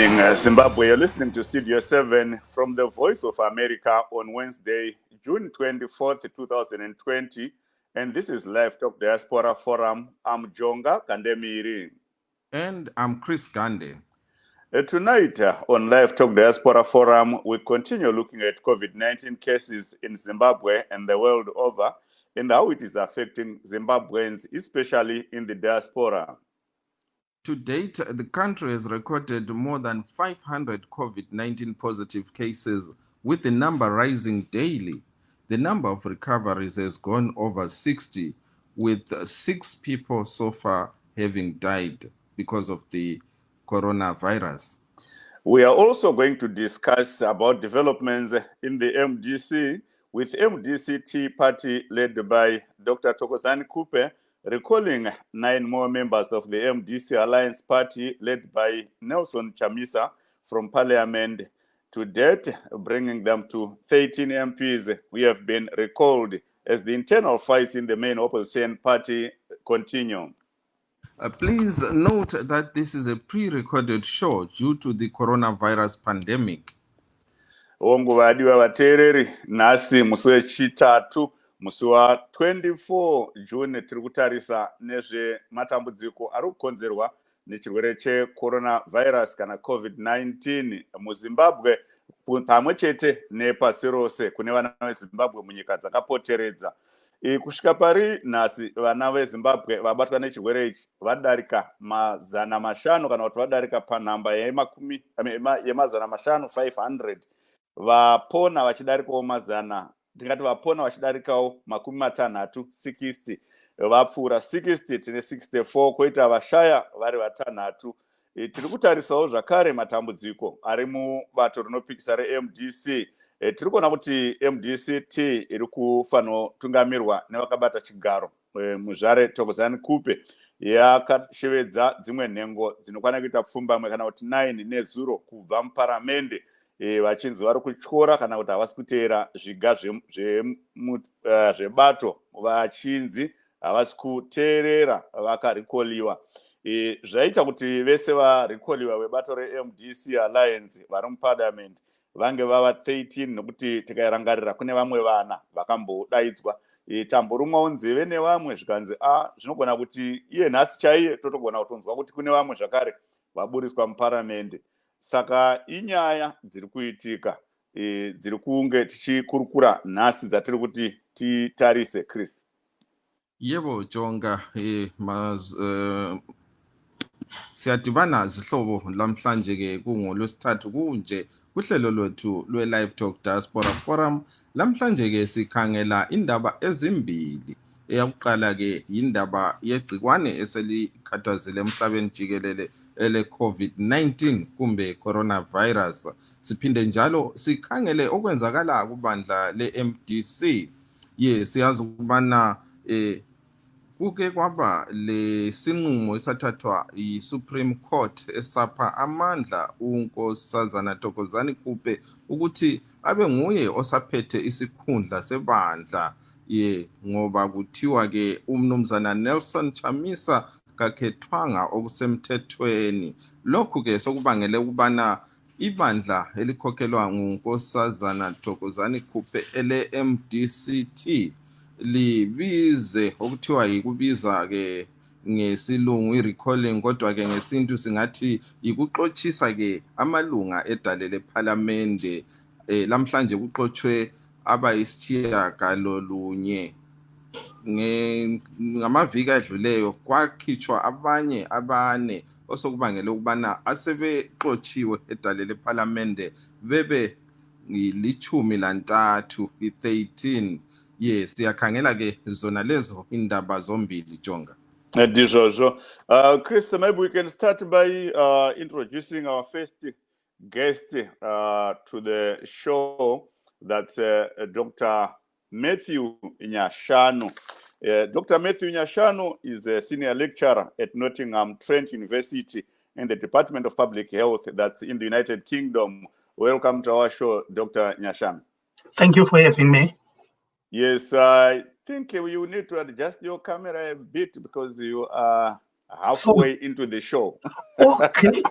evening, Zimbabwe. You're listening to Studio 7 from the Voice of America on Wednesday, June 24th, 2020. And this is LiveTalk Diaspora Forum. I'm Jonga Kandemiri. And I'm Chris Gande. Tonight on LiveTalk Diaspora Forum, we continue looking at COVID-19 cases in Zimbabwe and the world over and how it is affecting Zimbabweans, especially in the diaspora. To date, the country has recorded more than 500 COVID-19 positive cases, with the number rising daily. The number of recoveries has gone over 60, with 6 people so far having died because of the coronavirus. We are also going to discuss about developments in the MDC with MDC party led by Dr. Thokozani Kupe, recalling 9 more members of the MDC Alliance party led by Nelson Chamisa from Parliament. To date, bringing them to 13 MPs who have been recalled as the internal fights in the main opposition party continue. Please note that this is a pre-recorded show due to the coronavirus pandemic. Wonguvadiwa vateereri, nhasi musi wechitatu, musi wa24 June, tiri kutarisa nezvematambudziko ari kukonzerwa nechirwere checoronavirus kana COVID-19 muZimbabwe pamwe chete nepasi rose kune vana veZimbabwe munyika dzakapoteredza. Kusvika pari nhasi vana veZimbabwe vabatwa nechirwere ichi vadarika mazana mashanu kana kuti vadarika panhamba yemazana mashanu 500. Vapona vachidarikawo mazana, tingati vapona vachidarikawo makumi matanhatu 60, vapfuura 60 tine 64, koita vashaya vari vatanhatu. Tiri kutarisawo zvakare matambudziko ari mubato rinopikisa reMDC. Tiri kuona kuti MDCT iri kufanira nevakabata chigaro muzvare Thokozani Kupe yakashevedza dzimwe nhengo dzinokwana kuita pfumbamwe kana kuti 9 nezuro kubva muparamende, vachinzi vari kutyora kana kuti havasi kuteera zviga zvebato, vachinzi havasi kuteerera vakarikoliwa. Zvaita kuti vese varikoliwa vebato reMDC Alliance vari muparliament vange vava 13, nokuti tikarangarira kune vamwe vana vakambodaidzwa tamborumwawo nzeve nevamwe zvikanzi zvinogona kuti iye nhasi chaiye totogona kutonzwa kuti kune vamwe zvakare vaburiswa muparliament. Saka inyaya dziri kuitika, dziri kunge tichikurukura nhasi dzatiri kuti titarise. Chris. Yebo Jonga, siyadibana zihlobo lamhlanje ke kungolwesithathu kunje kuhlelo lwethu lwe-LiveTalk Diaspora Forum. Lamhlanje ke sikhangela indaba ezimbili. Eyakuqala ke indaba yegcikwane eselikhathazile emhlabeni jikelele ele COVID-19 kumbe coronavirus. Siphinde njalo sikhangele okwenzakala kubandla le-MDC. Siyazi ukubana kuke kwaba lesinqumo esathathwa yi-Supreme Court esapha amandla uNkosazana Thokozani Kupe ukuthi abe nguye osaphethe isikhundla sebandla, ngoba kuthiwa ke umnumzana Nelson Chamisa kakhethwanga okusemthethweni. Lokhu ke sokubangele ukubana ibandla elikhokhelwa nguNkosazana Thokozani Kupe ele MDCT libize okuthiwa yikubiza ke ngesilungu i-recalling, kodwa ke ngesintu singathi yikuxotshisa ke amalunga edale leParliament. Lamhlanje kuxotshwe abayisitshiyagalolunye. Ngamaviki adluleyo kwakhitshwa abanye 4 osokubangela ukubana asebexotshiwe edale leParliament bebe yi-13, i-13. Siyakhangela ke zona lezo indaba zombili Jonga. Chris, maybe we can start by introducing our first guest to the show. That's Dr. Matthew Nyashanu. Dr. Matthew Nyashanu is a senior lecturer at Nottingham Trent University in the Department of Public Health that's in the United Kingdom. Welcome to our show, Dr. Nyashanu. Thank you for having me. Yes, I think you need to adjust your camera a bit because you are halfway into the show. Okay.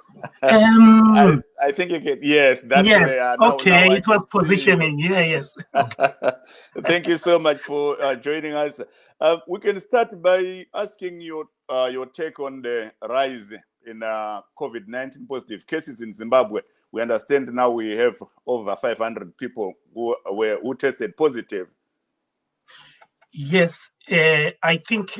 I think you can. Yes, that Yes. way. Okay, now I it was can see positioning. you. Yeah, yes. Okay. Thank you so much for joining us. We can start by asking your take on the rise in COVID-19 positive cases in Zimbabwe. We understand now we have over 500 people who tested positive. Yes, I think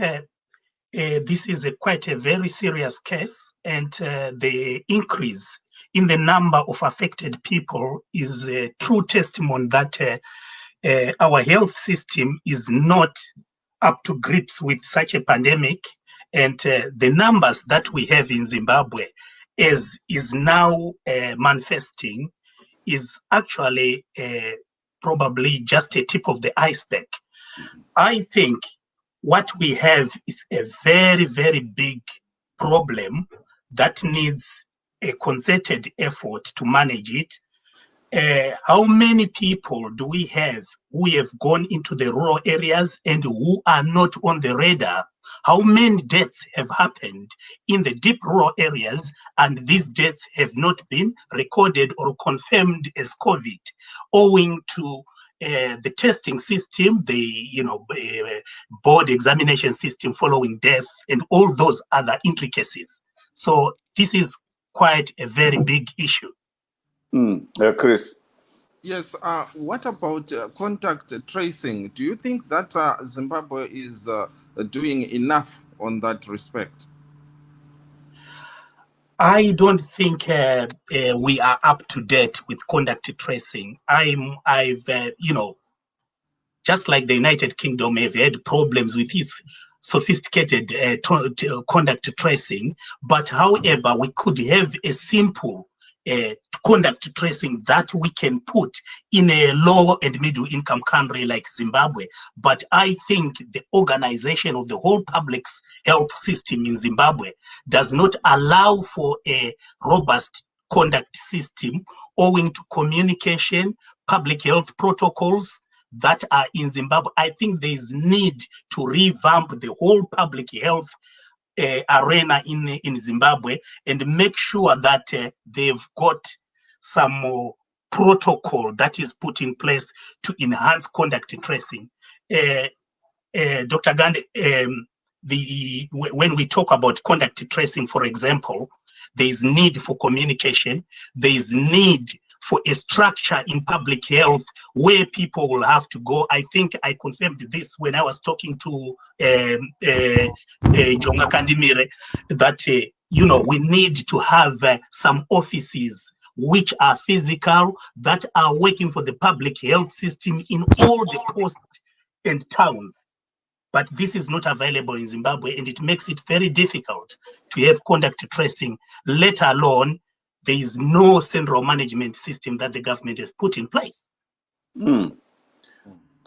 this is quite a very serious case, and the increase in the number of affected people is a true testimony that our health system is not up to grips with such a pandemic, and the numbers that we have in Zimbabwe is now manifesting is actually probably just a tip of the iceberg. I think what we have is a very, very big problem that needs a concerted effort to manage it. How many people do we have who have gone into the rural areas and who are not on the radar? How many deaths have happened in the deep rural areas, and these deaths have not been recorded or confirmed as COVID, owing to the testing system, the board examination system following death, and all those other intricacies. So this is quite a very big issue. Chris. Yes, what about contact tracing? Do you think that Zimbabwe is doing enough on that respect? I don't think we are up to date with contact tracing. Just like the United Kingdom have had problems with its sophisticated contact tracing, but however, we could have a simple contact tracing that we can put in a low and middle income country like Zimbabwe. But I think the organization of the whole public health system in Zimbabwe does not allow for a robust contact system owing to communication, public health protocols that are in Zimbabwe. I think there is need to revamp the whole public health arena in Zimbabwe and make sure that they've got some more protocol that is put in place to enhance contact tracing. Dr. Gandhi, when we talk about contact tracing, for example, there is need for communication, there is need for a structure in public health where people will have to go. I think I confirmed this when I was talking to Jonga Kandimire, that we need to have some offices which are physical, that are working for the public health system in all the posts and towns. But this is not available in Zimbabwe, and it makes it very difficult to have contact tracing, let alone there is no central management system that the government has put in place.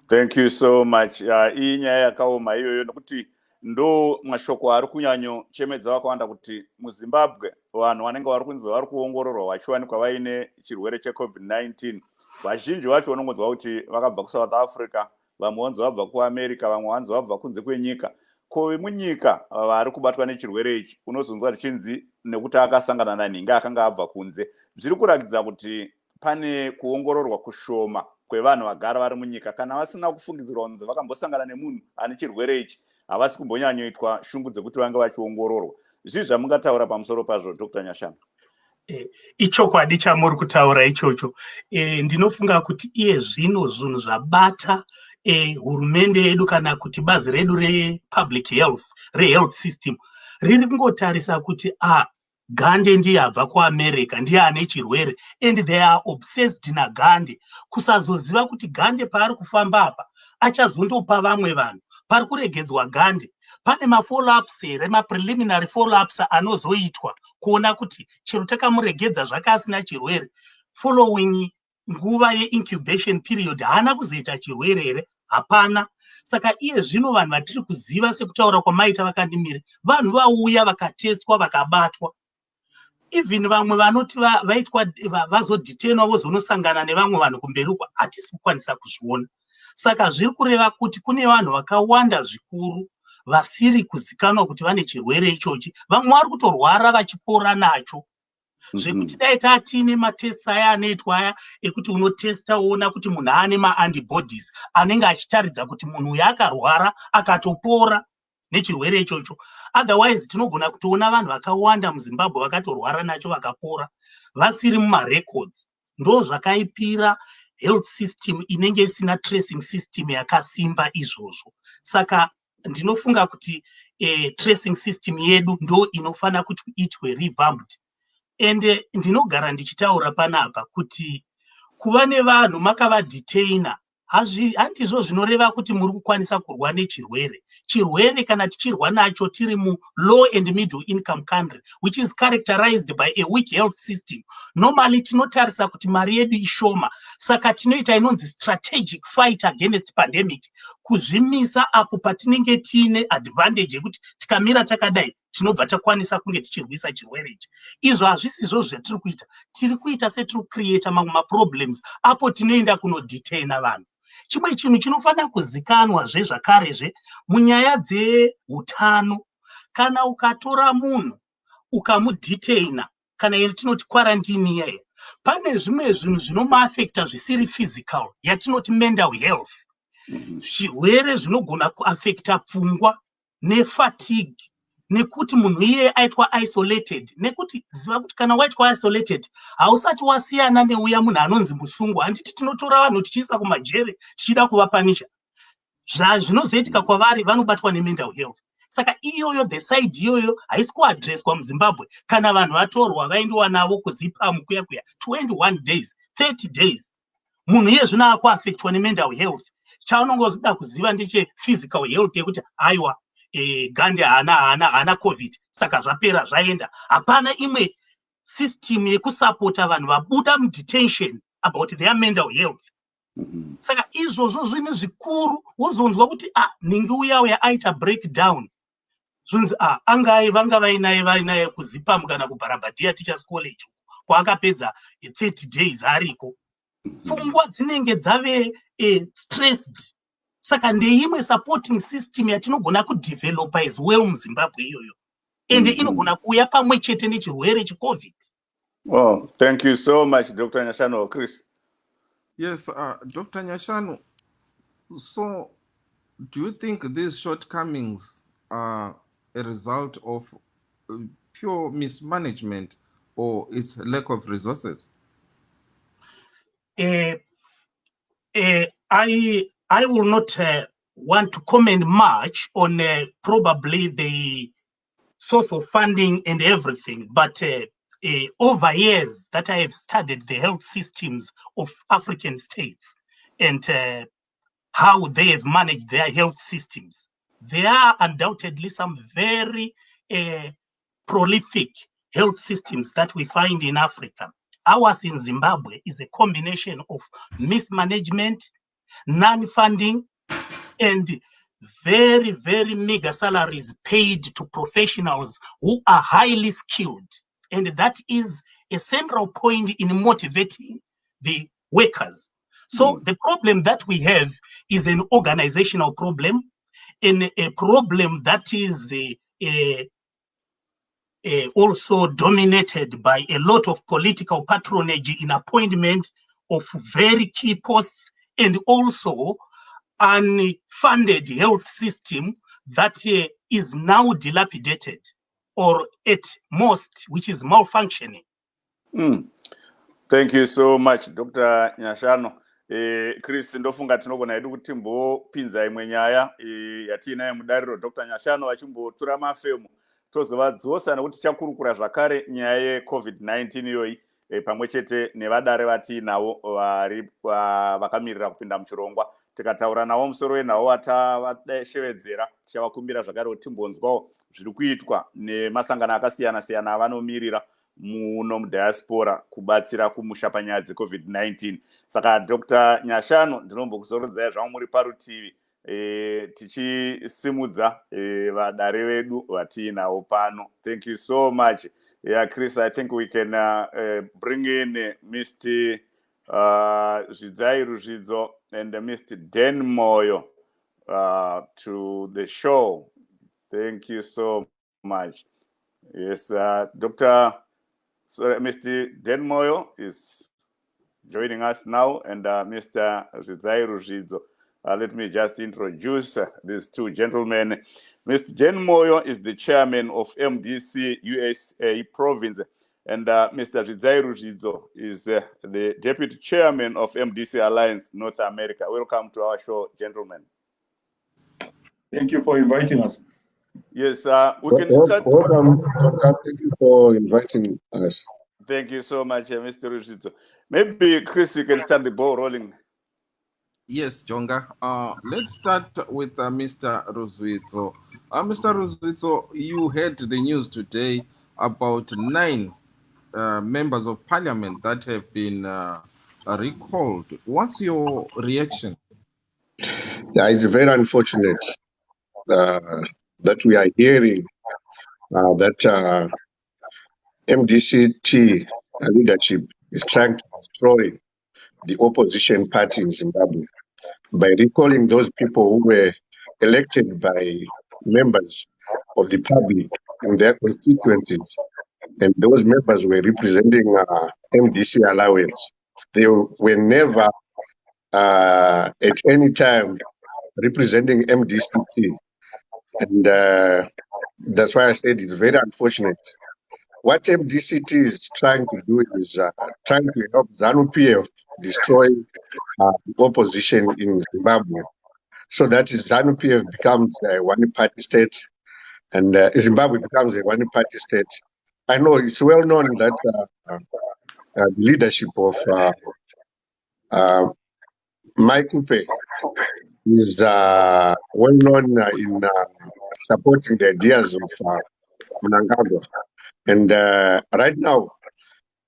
Thank you so much. Iyi nyaya yakaoma iyoyo nokuti ndo mashoko ari kunyanyochemedza vakawanda kuti muZimbabwe vanhu vanenge vari kunzi vari kuongororwa vachiwanikwa vaine chirwere cheCovid-19. Vazhinji vacho vanongonzwa kuti vakabva kuSouth Africa, vamwe vanzi vabva kuAmerica, vamwe vanzi vabva kunze kwenyika. Ko vemunyika vari kubatwa nechirwere ichi unozonzwa richinzi nekuti akasangana nanhingi akanga abva kunze. Zviri kuratidza kuti pane kuongororwa kushoma kwevanhu vagara vari munyika, kana vasina kufungidzirwa kunzi vakambosangana nemunhu ane chirwere ichi havasi kumbonyanyoitwa shungu dzekuti vange vachiongororwa. Zvii zvamungataura pamusoro pazvo, Dr. Nyashana? Ichokwadi chamuri kutaura ichocho. Ndinofunga kuti iye zvino zvinhu zvabata hurumende yedu kana kuti bazi redu republic health, rehealth system, riri kungotarisa kuti Gande ndiye abva kuAmerica, ndiye ane chirwere, and they are obsessed naGande, kusazoziva kuti Gande paari kufamba apa achazondopa vamwe vanhu, pari kuregedzwa Gande. Pane ma-follow-ups here, ma-preliminary follow-ups anozoitwa kuona kuti chero takamuregedza zvake asina chirwere, following nguva ye-incubation period haana kuzoita chirwere here, hapana. Saka iye zvino vanhu vatiri kuziva sekutaura kwamaita Vakandimire, vanhu vauya vakatestwa vakabatwa. Even vamwe vanoti vaitwa vazodhitenwa vozonosangana nevamwe vanhu kumberi uko hatisi kukwanisa kuzviona. Saka zviri kureva kuti kune vanhu vakawanda zvikuru vasiri kuzikanwa kuti vane chirwere ichochi, vamwe vari kutorwara vachipora nacho. zvekuti dai tatine matests aya anoitwa aya ekuti unotesta woona kuti munhu ane maantibodies anenge achitaridza kuti munhu uyu akarwara akatopora nechirwere ichocho. Otherwise tinogona kutoona vanhu vakawanda muZimbabwe vakatorwara nacho vakapora vasiri mumarecords. Ndo zvakaipira health system inenge isina tracing system yakasimba izvozvo. Saka ndinofunga kuti tracing system yedu ndo inofana kuti itwe revamped. And ndinogara ndichitaura panapa kuti kuva nevanhu makavadetaina handizvo zvinoreva kuti muri kukwanisa kurwa nechirwere. Chirwere kana tichirwa nacho tiri mu low and middle income country which is characterized by a weak health system, normally tinotarisa kuti mari yedu ishoma, saka tinoita inonzi strategic fight against pandemic, kuzvimisa apo patinenge tiine advantage yekuti tikamira takadai tinobva takwanisa kunge tichirwisa chirwere ichi. Izvo hazvisizvo zvatiri kuita. Tiri kuita setiri kucreata mamwe maproblems apo tinoenda kunodetaina vanhu. Chimwe chinhu chinofanira kuzikanwazve zvakarezve munyaya dzeutano, kana ukatora munhu ukamudetaina kana yatinoti quarantine iyeyo, pane zvimwe zvinhu zvinomaafekta zvisiri physical yatinoti mental health. Zvirwere zvinogona kuafekta pfungwa nefatigue, nekuti munhu iye aitwa isolated, nekuti ziva kuti kana waitwa isolated hausati wasiyana neuya munhu anonzi musungwa. Handiti tinotora vanhu tichiisa kumajere tichida kuvapanisha. Zvinozoitika kwavari vanobatwa nemental health. Saka iyoyo the side iyoyo haisi kuadreswa muZimbabwe. Kana vanhu vatorwa vaendiwa navo kuzipamu kuya 21 days 30 days, munhu iye zvino akuafektwa nemental health. Chaunongozoda kuziva ndeche physical health yekuti aiwa gande haana covid saka zvapera zvaenda. Hapana imwe system yekusapota vanhu vabuda mudetention about their mental health. Saka izvozvo zvinhu zvikuru wozonzwa kuti ningi uya aita breakdown, zvonzi vanga vainaye kuzipamu kana kuBarabhadia Teachers College kwaakapedza 30 days ariko. Pfungwa dzinenge dzave stressed. Saka ndeimwe supporting system yatinogona kudevelopa as well muZimbabwe iyoyo, ende inogona kuuya pamwe chete nechirwere cheCovid. Well, thank you so much, Dr. Nyashanu. Chris? Yes, Dr. Nyashanu, so do you think these shortcomings are a result of pure mismanagement or its lack of resources? I will not want to comment much on probably the source of funding and everything, but over years that I have studied the health systems of African states and how they have managed their health systems, there are undoubtedly some very prolific health systems that we find in Africa. Ours in Zimbabwe is a combination of mismanagement, non-funding, and very, very meager salaries paid to professionals who are highly skilled. And that is a central point in motivating the workers. So the problem that we have is an organizational problem, and a problem that is also dominated by a lot of political patronage in appointment of very key posts, and also unfunded health system that is now dilapidated, or at most, which is malfunctioning. Thank you so much, Dr. Nyashanu. Chris, ndofunga tinogona hedu kuti timbopinza imwe nyaya yatiinayo mudariro Dr. Nyashanu achimbotura mafemo tozovadzosa nekuti tichakurukura zvakare nyaya yeCovid-19 iyoyi pamwe chete nevadare vatiinavo vakamirira kupinda muchirongwa. Tikataura navo musoro wenhavo watavashevedzera tichavakumbira zvakare kuti timbonzwawo zviri kuitwa nemasangano akasiyana-siyana avanomirira muno mudiaspora kubatsira kumusha panyaya dzeCovid-19. Saka Dr. Nyashanu, ndinombokuzorodzai zvavo muri parutivi tichisimudza vadare vedu vatiinavo pano. Thank you so much. Yeah, Chris, I think we can bring in Mr. Zvidzai Ruzvidzo and Mr. Den Moyo to the show. Thank you so much. Yes, Dr. So Mr. Denmoyo is joining us now, and Mr. Rizairu Ridzo. Let me just introduce these two gentlemen. Mr. Denmoyo is the chairman of MDC USA province, and Mr. Rizairu Ridzo is the deputy chairman of MDC Alliance North America. Welcome to our show, gentlemen. Thank you for inviting us. Yes, we can start. Welcome. Thank you for inviting us. Thank you so much, Mr. Ridzo. Maybe, Chris, you can start the ball rolling. Yes, Jonga. Let's start with Mr. Ruzwitso. Mr. Ruzwitso, you heard the news today about 9 members of parliament that have been recalled. What's your reaction? Yeah, it's very unfortunate that we are hearing that MDCT leadership is trying to destroy the opposition party in Zimbabwe by recalling those people who were elected by members of the public in their constituencies. And those members were representing MDC Alliance. They were never at any time representing MDCT. And that's why I said it's very unfortunate. What MDCT is trying to do is trying to help ZANU-PF destroy the opposition in Zimbabwe. So that ZANU-PF becomes a one-party state and Zimbabwe becomes a one-party state. I know it's well known that the leadership of Mike Kupe is well known in supporting the ideas of Mnangagwa. And right now,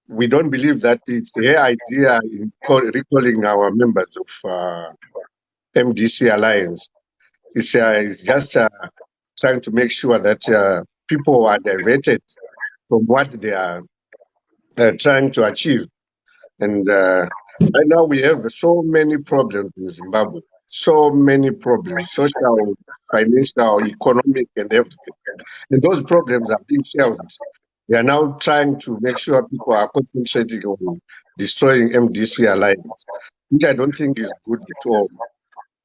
we don't believe that it's her idea in recalling our members of MDC Alliance. It's just trying to make sure that people are diverted from what they are trying to achieve. And right now we have so many problems in Zimbabwe, so many problems, social, financial, economic, and everything. And those problems are being shelved. They are now trying to make sure people are concentrating on destroying MDC Alliance, which I don't think is good at all.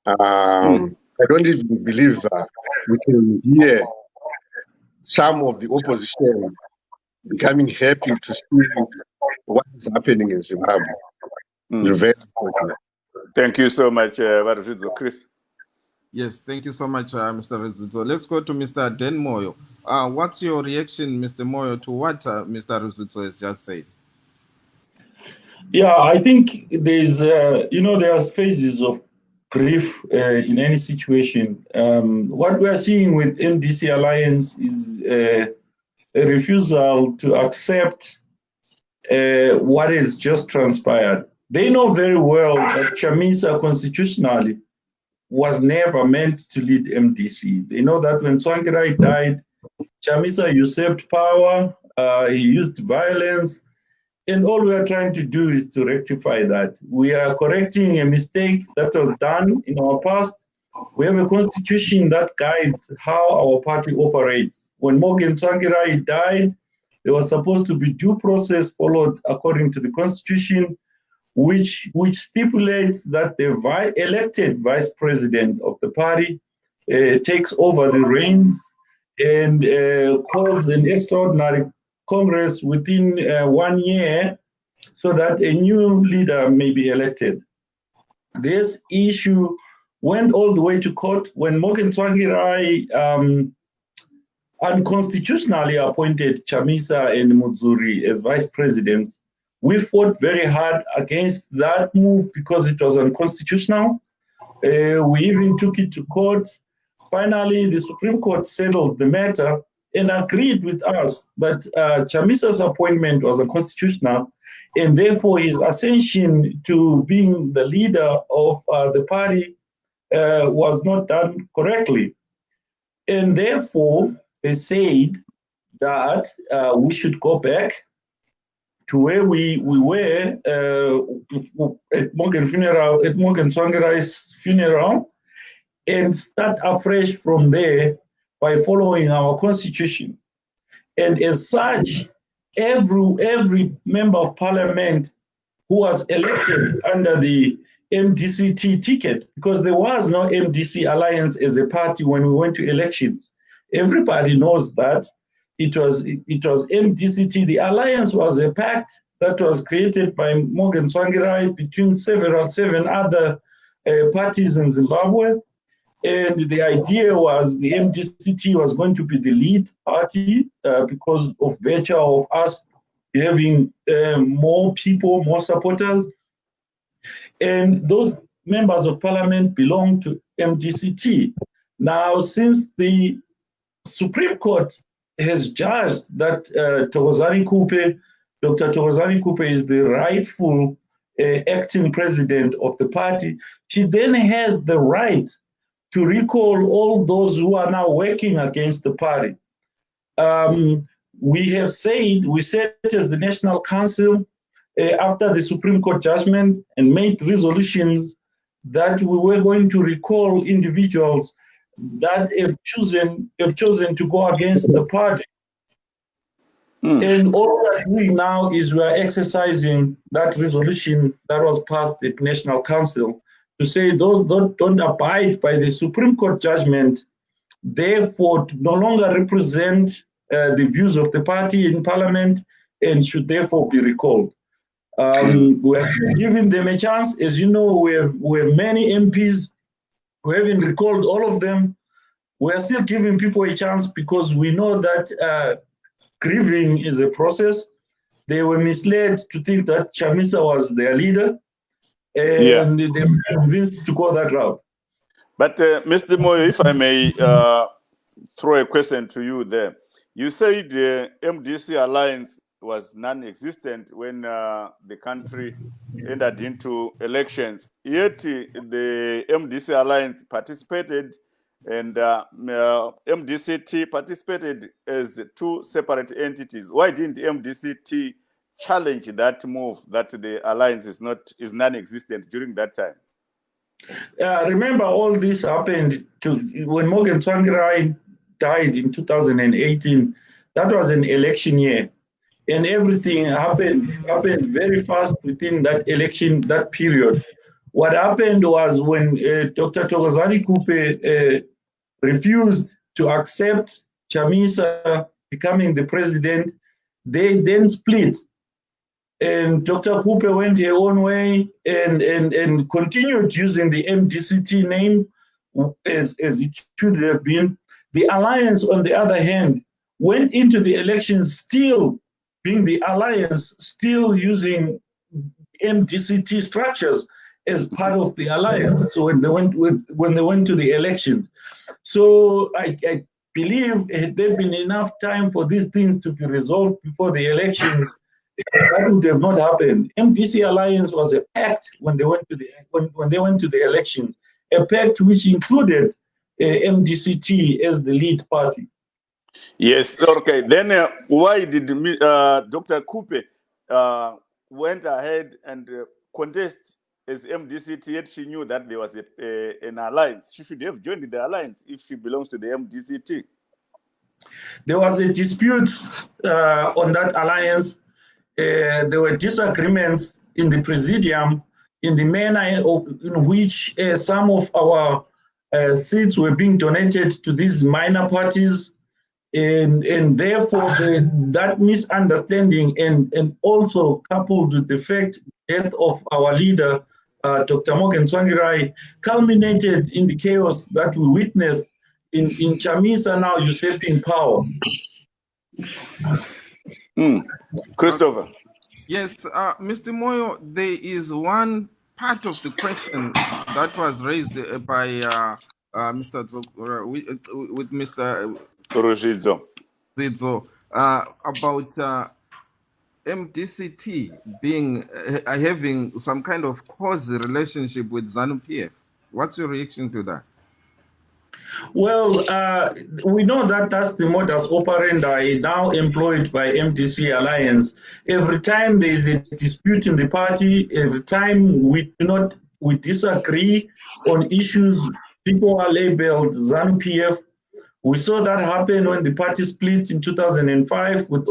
I don't even believe we can hear some of the opposition becoming happy to see what is happening in Zimbabwe. It's very important. Thank you so much, Chris. Yes, thank you so much, Mr. Rizwitso. Let's go to Mr. Denmoyo. What's your reaction, Mr. Moyo, to what Mr. Rizwitso has just said? Yeah, I think there's, there's phases of grief in any situation. What we are seeing with MDC Alliance is a refusal to accept what has just transpired. They know very well that Chamisa constitutionally was never meant to lead MDC. They know that when Tsvangirai died, Chamisa usurped power, he used violence, and all we are trying to do is to rectify that. We are correcting a mistake that was done in our past. We have a constitution that guides how our party operates. When Morgan Tsvangirai died, there was supposed to be due process followed according to the constitution, which stipulates that the elected vice president of the party takes over the reins and calls an extraordinary Congress within 1 year so that a new leader may be elected. This issue went all the way to court when Morgan Tsvangirai unconstitutionally appointed Chamisa and Mudzuri as vice presidents. We fought very hard against that move because it was unconstitutional. We even took it to court. Finally, the Supreme Court settled the matter and agreed with us that Chamisa's appointment was unconstitutional, and therefore his ascension to being the leader of the party was not done correctly. And therefore, they said that we should go back to where we were at Morgan Tsvangirai's funeral and start afresh from there by following our constitution. And as such, every member of parliament who was elected under the MDCT ticket, because there was no MDC alliance as a party when we went to elections. Everybody knows that it was MDCT. The alliance was a pact that was created by Morgan Tsvangirai between seven other parties in Zimbabwe. And the idea was the MDCT was going to be the lead party because of virtue of us having more people, more supporters. And those members of parliament belong to MDCT. Now, since the Supreme Court has judged that Dr. Thokozani Kupe is the rightful acting president of the party, she then has the right to recall all those who are now working against the party. We said as the National Council, after the Supreme Court judgment, and made resolutions that we were going to recall individuals that have chosen to go against the party. And all we are doing now is we are exercising that resolution that was passed at National Council to say those that don't abide by the Supreme Court judgment, therefore no longer represent the views of the party in parliament and should therefore be recalled. We're giving them a chance. As you know, we have many MPs who haven't recalled all of them. We are still giving people a chance because we know that grieving is a process. They were misled to think that Chamisa was their leader, and they were convinced to go that route. But Mr. Moyo, if I may throw a question to you there. You said the MDC alliance was non-existent when the country entered into elections. Yet the MDC alliance participated and MDCT participated as two separate entities. Why didn't MDCT challenge that move that the alliance is non-existent during that time? Remember, all this happened when Morgan Tsvangirai died in 2018. That was an election year. And everything happened very fast within that period. What happened was when Dr. Thokozani Kupe refused to accept Chamisa becoming the president, they then split. And Dr. Kupe went her own way and continued using the MDCT name as it should have been. The alliance, on the other hand, went into the elections still being the alliance, still using MDCT structures as part of the alliance. So when they went to the elections, so I believe had there been enough time for these things to be resolved before the elections, that would have not happened. MDC alliance was a pact when they went to the elections, a pact which included MDCT as the lead party. Yes, okay. Then why did Dr. Kupe went ahead and contest as MDCT, yet she knew that there was an alliance? She should have joined the alliance if she belongs to the MDCT. There was a dispute on that alliance. There were disagreements in the presidium in the manner in which some of our seats were being donated to these minor parties. And therefore, that misunderstanding and also coupled with the death of our leader, Dr. Morgan Tsvangirai, culminated in the chaos that we witnessed in Chamisa now usurping power. Christopher. Yes, Mr. Moyo, there is one part of the question that was raised by Mr. with Mr. Ridzo about MDCT being having some kind of causal relationship with ZANU-PF. What's your reaction to that? Well, we know that that's the modus operandi now employed by MDC Alliance. Every time there is a dispute in the party, every time we disagree on issues, people are labeled ZANU-PF We saw that happen when the party split in 2005 with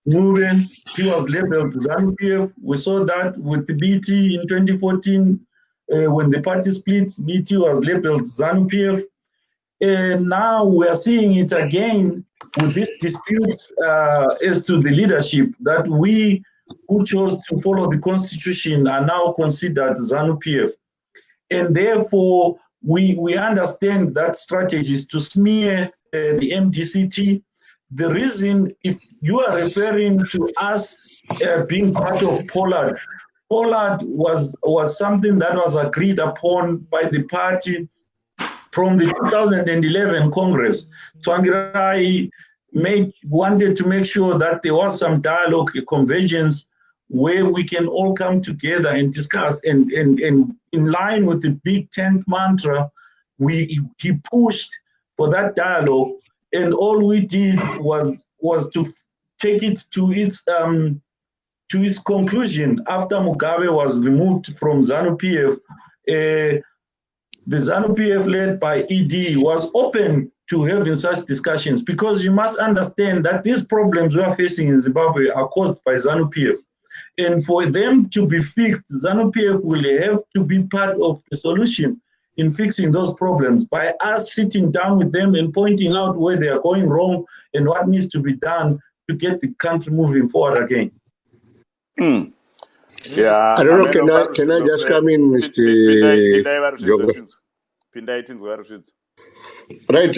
Ngube. He was labeled ZANU-PF. We saw that with the BT in 2014 when the party split. BT was labeled ZANU-PF. And now we are seeing it again with this dispute as to the leadership, that we who chose to follow the constitution are now considered ZANU-PF. And therefore, we understand that strategy is to smear the MDCT. The reason, if you are referring to us being part of Pollard, Pollard was something that was agreed upon by the party from the 2011 Congress. Tsvangirai wanted to make sure that there was some dialogue, a convergence, where we can all come together and discuss. And in line with the Big Tent mantra, he pushed for that dialogue, and all we did was to take it to its conclusion after Mugabe was removed from ZANU-PF. The ZANU-PF led by ED was open to having such discussions, because you must understand that these problems we are facing in Zimbabwe are caused by ZANU-PF. And for them to be fixed, ZANU-PF will have to be part of the solution in fixing those problems by us sitting down with them and pointing out where they are going wrong and what needs to be done to get the country moving forward again. Yeah, I don't know, can I just come in, Mr. Jogo? Right,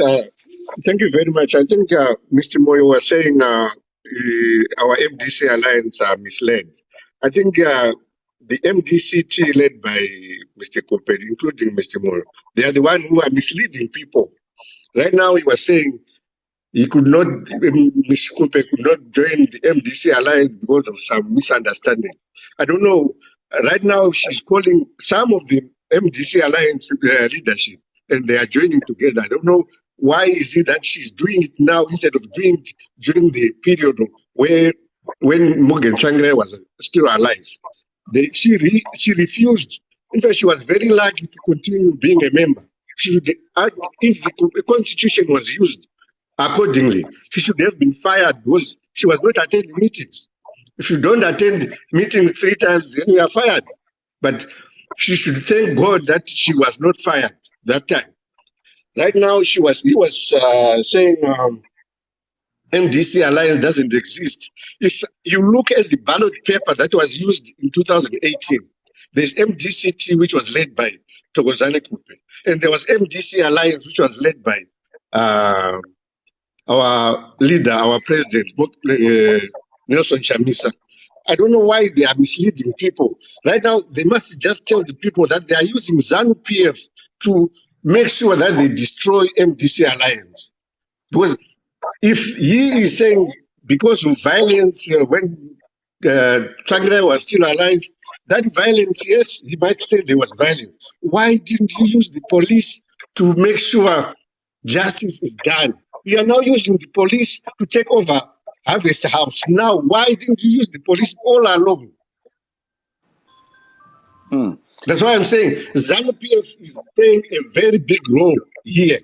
thank you very much. I think Mr. Moyo was saying our MDC alliance are misled. I think the MDCT led by Mr. Kopel, including Mr. Moyo, they are the ones who are misleading people. Right now, he was saying he could not, Mr. Kopel could not join the MDC alliance because of some misunderstanding. I don't know. Right now, she's calling some of the MDC alliance leadership, and they are joining together. I don't know why is it that she's doing it now instead of doing it during the period when Morgan Tsvangirai was still alive. She refused. In fact, she was very lucky to continue being a member. If the constitution was used accordingly, she should have been fired because she was not attending meetings. If you don't attend meetings 3 times, then you are fired. But she should thank God that she was not fired that time. Right now, he was saying MDC alliance doesn't exist. If you look at the ballot paper that was used in 2018, there's MDCT, which was led by Thokozani Kupe, and there was MDC alliance, which was led by our leader, our president, Nelson Chamisa. I don't know why they are misleading people. Right now, they must just tell the people that they are using ZANU-PF to make sure that they destroy MDC alliance. Because if he is saying because of violence when Tsvangirai was still alive, that violence, yes, he might say there was violence. Why didn't he use the police to make sure justice is done? We are now using the police to take over Harvest House. Now, why didn't you use the police all along? That's why I'm saying ZANU-PF is playing a very big role here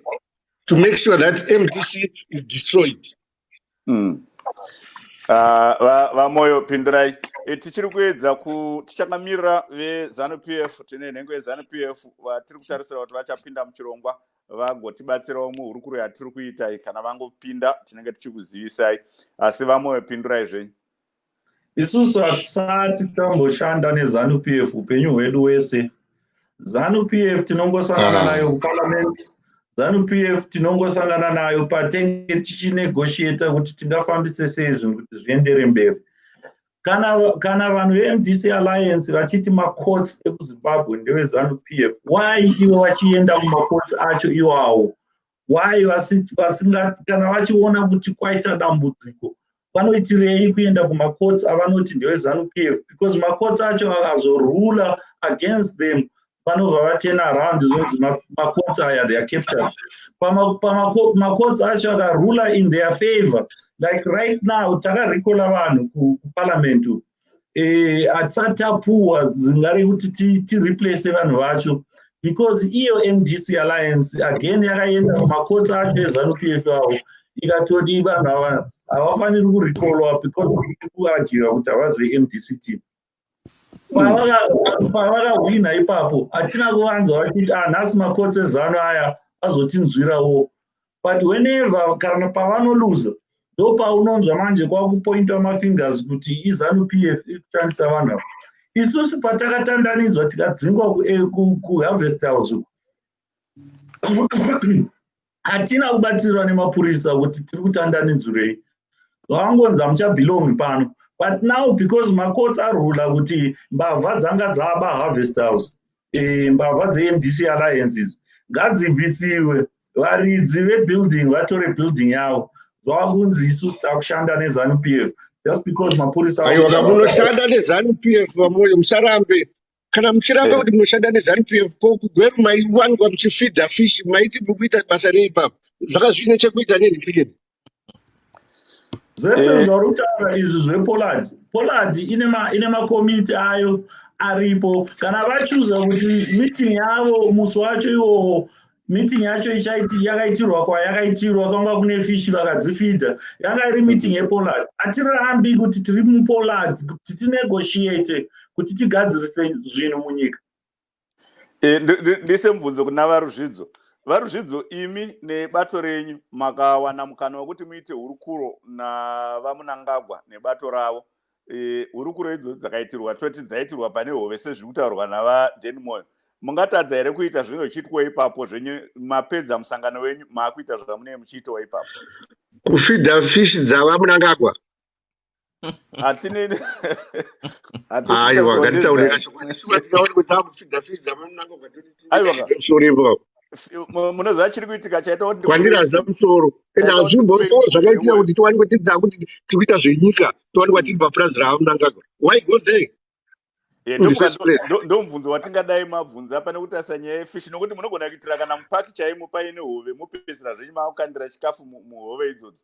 to make sure that MDC is destroyed. Vamoyo pindurai tichiri kuedza tichakamira veZANU-PF tine nhengo yeZANU-PF vatiri kutarisira kuti vachapinda muchirongwa vagotibatsirawo muhurukuro yatiri kuita kana vangopinda tinenge tichikuzivisai, asi vamoyo pindurai zvenyu. Isusu hatisati tamboshanda neZANU-PF upenyu hwedu hwese. ZANU-PF tinongosangana nayo kuparliament. ZANU-PF tinongosangana nayo patenge tichinegotiata kuti tingafambise sei zvinhu kuti zviendere mberi. Kana vanhu veMDC alliance vachiti macourts ekuZimbabwe ndeweZANU-PF, why ivo vachienda kumacourts acho iwawo? Why vasingati kana vachiona kuti kwaita dambudziko vanoitirei kuenda kumacourts avanoti ndeweZANU-PF? Because macourts acho akazorula against them, vanobva vatena around zonzi macourts aya they are captured. Macourts acho akarula in their favor. Like right now, takarikola vanhu kuparliament hatisati tapuwa zingari kuti tireplace vanhu vacho. because iyo MDC alliance again yakaenda kumakoti acho eZANU-PF avo ikatoti vanhu ava havafaniri kurecallwa because kuagiwa kuti havazve MDC team. Pavakahwina ipapo hatina kuvanza vachiti nhasi makoti eZANU aya azotinzwirawo, but whenever kana pavanoluza ndo paunonzwa manje kwakupointwa mafingers kuti iZANU-PF iri kushandisa vanhu ava. Isusu patakatandanidzwa tikadzingwa kuharvest house hatina kubatsirwa nemapurisa kuti tiri kutandanidzurei, vangonzi hamuchabhilongi pano. But now because makoti arula kuti mbavha dzanga dzaba harvest house, mbavha dzeMDC alliances ngadzibvisiwe, varidzi vebuilding vatore building yavo, zvakunzi isusu takushanda neZANU-PF just because mapurisa aiwa munoshanda neZANU-PF vamoyo musarambe kana muchiramba kuti munoshanda neZANU-PF ko kugweru maiwangwa muchifidha fish maiti mukuita basa rei ipapo zvakazvine chekuita nenhikeni zvese zvarutaura izvi zvePollard. Pollard ine makomiti ayo aripo, kana vachuza kuti meeting yavo musi wacho iwowo meeting yacho yakaitirwa kwayakaitirwa kwanga kune fishi vakadzifidha, yanga iri meeting yePollard. Hatirambi kuti tiri muPollard kuti tinegotiate kuti tigadzirise zvinhu munyika. Ndise mubvunzo kuna varuzvidzo imi nebato renyu makawana mukana wekuti muite hurukuro navamunangagwa nebato ravo. Hurukuro idzodzo dzakaitirwa toti dzaitirwa pane hove sezviri kutaurwa navaDenimoyo. Mungatadza here kuita zvinhu zvichiitwa ipapo zvenyu mapedza musangano wenyu maakuita zvamunenge muchiitawo ipapo? Kufidha fish dzavamunangagwa hatinini aiwa ngatitaurira tinoona kuti takufidha fish dzamunangagwa aiwa munozva chiri kuitika chaita kuti kwandiraza musoro ende hazvimboso zvakaitira kuti tiwanikwe tidaa kuti tiri kuita zvenyika tiwanikwa tiri papurazi ravamunangagwa. Why go there? Ndo mubvunzo watingadai mabvunza pane kuti asanyaya yefishi, nokuti munogona kuitira kana mupaki chaimo paine hove mupedzisira zvenyu maakukandira chikafu muhove idzodzo.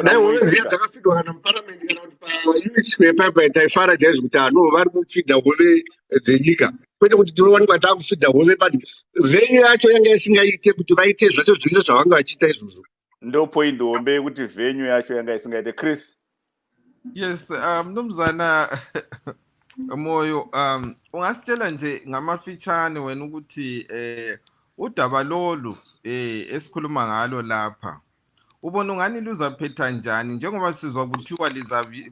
Dai hove dziya dzakafidwa kana muparamende kana kuti paunit square pipe taifara chaizvo kuti vari kufidha hove dzenyika, kwete kuti tinowanikwa taakufidha hove but venyu yacho yanga isingaite kuti vaite zvese zvese zvavanga vachiita izvozvo. Ndo point hombe yekuti venyu yacho yanga isingaite. Chris? Yes, mnumzana Moyo, ungasitshela nje ngamafitshane wena ukuthi udaba lolu esikhuluma ngalo lapha ubona ungani luzaphetha njani, njengoba sizwa kuthiwa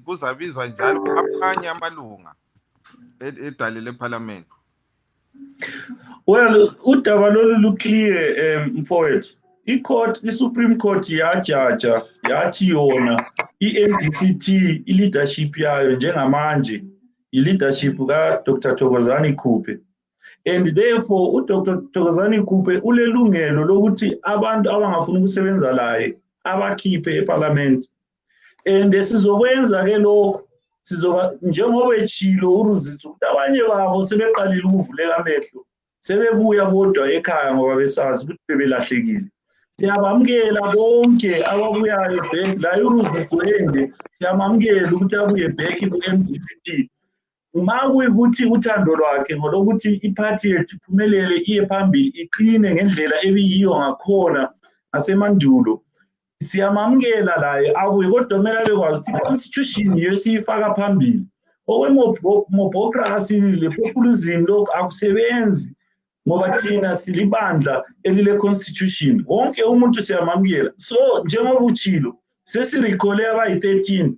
kuzabizwa njalo abanye amalunga edale leParliament? Well, udaba lolu luclear mfowethu. I-Supreme Court yajaja yathi yona i-MDCT i-leadership yayo njengamanje i-leadership ka-Dr. Thokozani Kupe, and therefore uDr. Thokozani Kupe ulelungelo lokuthi abantu abangafuni ukusebenza laye abakhiphe eParliament. And sizokwenza-ke lokho, njengoba echilo uRuzitho ukuthi abanye babo sebeqalile ukuvuleka amehlo, sebebuya bodwa ekhaya ngoba besazi ukuthi bebelahlekile. Siyabamukela bonke ababuyayo back la uRuzitho ende, siyamamukela ukuthi abuye back ku-MDCT. Uma kuyikuthi uthando lwakhe ngolokuthi iphathi yethu iphumelele iye phambili iqine ngendlela ebiyiyo ngakhona ngasemandulo, siyamamukela laye abuye, kodwa kumele abekwazi ukuthi i-constitution yesiyifaka phambili okwemobhokrasi le-populism lokhu akusebenzi ngoba thina silibandla elile-constitution, wonke umuntu siyamamukela. So njengoba uchilo sesirecole abayi-13,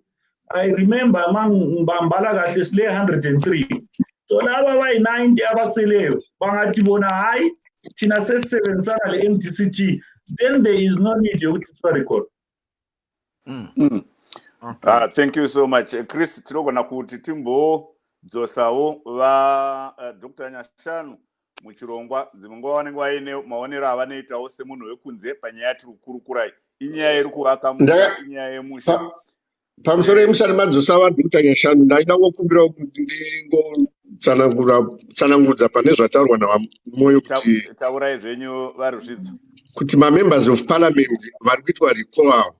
I remember ngibambala kahle sile 103, so laba abayi-90 abaseleyo bangathi bona hayi thina sesisebenzisana le-MDCT, then there is no need yokuthi sibarecord. Thank you so much. Chris, tinogona kuti timbodzosawo Dr. Nyashanu muchirongwa dzimunguva vanenge vaine maonero avanoitawo semunhu wekunze panyaya tiri kukurukurai, inyaya iri kuvaka musha, inyaya yemusha. Pamusoro yemusha nemadzosa vaDr. Nyashanu ndaida kukumbira kuti ndingotsanangudza pane zvataurwa navaMoyo kuti taurai zvenyu varuzvidzo kuti mamembers of parliament vari kuitwa recall avo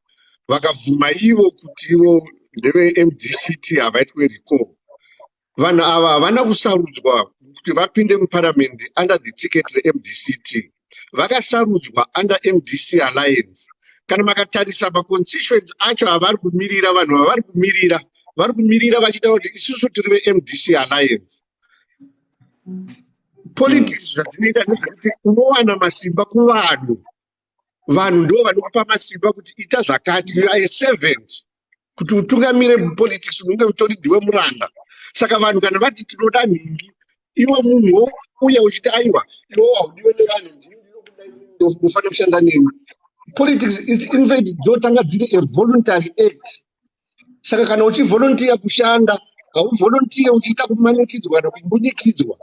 vakabvuma ivo kuti ivo ndeve MDCT havaitwe recall. Vanhu ava havana kusarudzwa kuti vapinde muparamendi under the ticket reMDCT vakasarudzwa under MDC alliance. Kana makatarisa maconstituents acho avari kumirira, vanhu vavari kumirira vachitaura kuti isusu tiri veMDC alliance. Politics zvadzinoita ndezvekuti unowana masimba kuvanhu, vanhu ndo vanokupa masimba kuti ita zvakati. You are a servant. Kuti utungamire mupolitics unenge utori ndiwe muranda. Saka vanhu kana vati tinoda nhingi, iwe munhu uya uchiti aiwa iwe haudiwe nevanhu, ndinofanira kushanda nemi. Politics is in fact dzotanga dziri a voluntary act. Saka kana uchivolunteer kushanda, hauvolunteer uchiita kumanikidzwa kana kumbunikidzwa.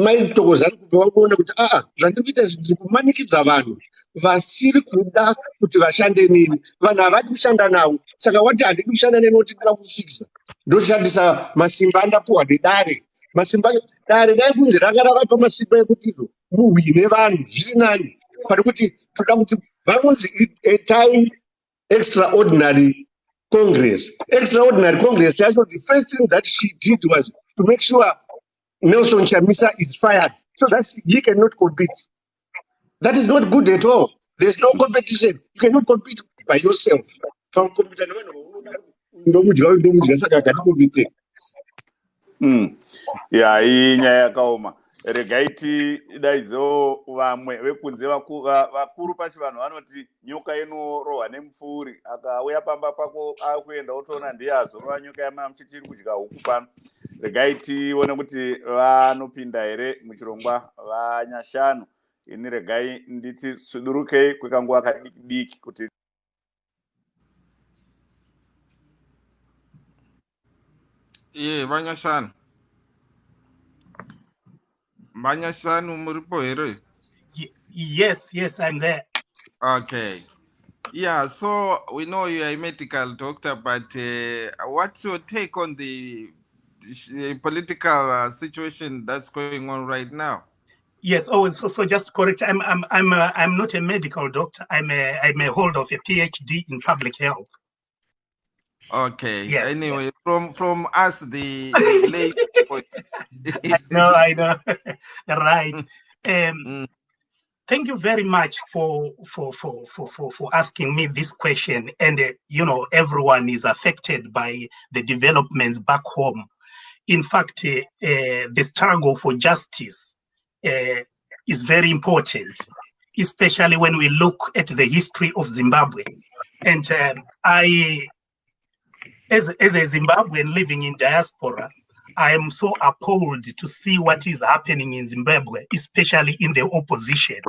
Maitokozani kuti vakuona kuti zvandiri kuita ndiri kumanikidza vanhu vasiri kuda kuti vashande neni. Vanhu havadi kushanda navo. Saka wati handidi kushanda neni woti ndira kufikisa. Ndoshandisa masimba andapuwa nedare. Masimba dare dai kunzi rakarapa masimba ekuti muhwine vanhu zviri nani. Pari kuti toda kuti vanonzi a time extraordinary Congress. Extraordinary Congress, the first thing that she did was to make sure Nelson Chamisa is fired, so that he cannot compete. That is not good at all. There's no competition. You cannot compete by yourself. Ya, iyi nyaya yakaoma. Regaiti daidzewo vamwe vekunze vakuru pachivanhu vanoti nyoka inorohwa nemupfuuri. Akauya pamba pako akuenda otoona ndiye azorova nyoka yamamuchitiri kudya huku pano. Regaiti one kuti vanopinda here muchirongwa vanyashanu. Ini regai nditi sudurukei kwekanguva kadiki diki kuti vanyashanu. Manyashanu muripo here? Yes, I'm there. Okay. Yeah, so we know you are a medical doctor, but what's your take on the political situation that's going on right now? Yes. Oh, so just correct. I'm not a medical doctor. I'm a holder of a PhD in public health. Okay. Yes. Anyway, from us the lay. I know. Right. Thank you very much for asking me this question. And everyone is affected by the developments back home. In fact, the struggle for justice is very important, especially when we look at the history of Zimbabwe. And I, as a Zimbabwean living in diaspora, I am so appalled to see what is happening in Zimbabwe, especially in the opposition,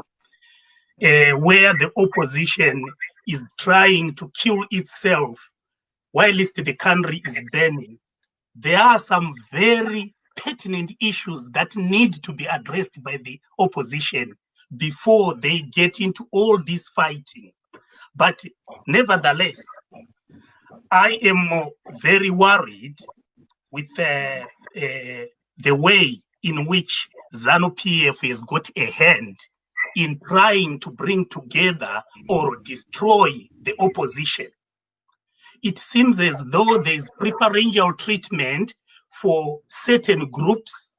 where the opposition is trying to kill itself whilst the country is burning. There are some very pertinent issues that need to be addressed by the opposition before they get into all this fighting. But nevertheless, I am very worried with the way in which ZANU-PF has got a hand in trying to bring together or destroy the opposition. It seems as though there is preferential treatment for certain groups,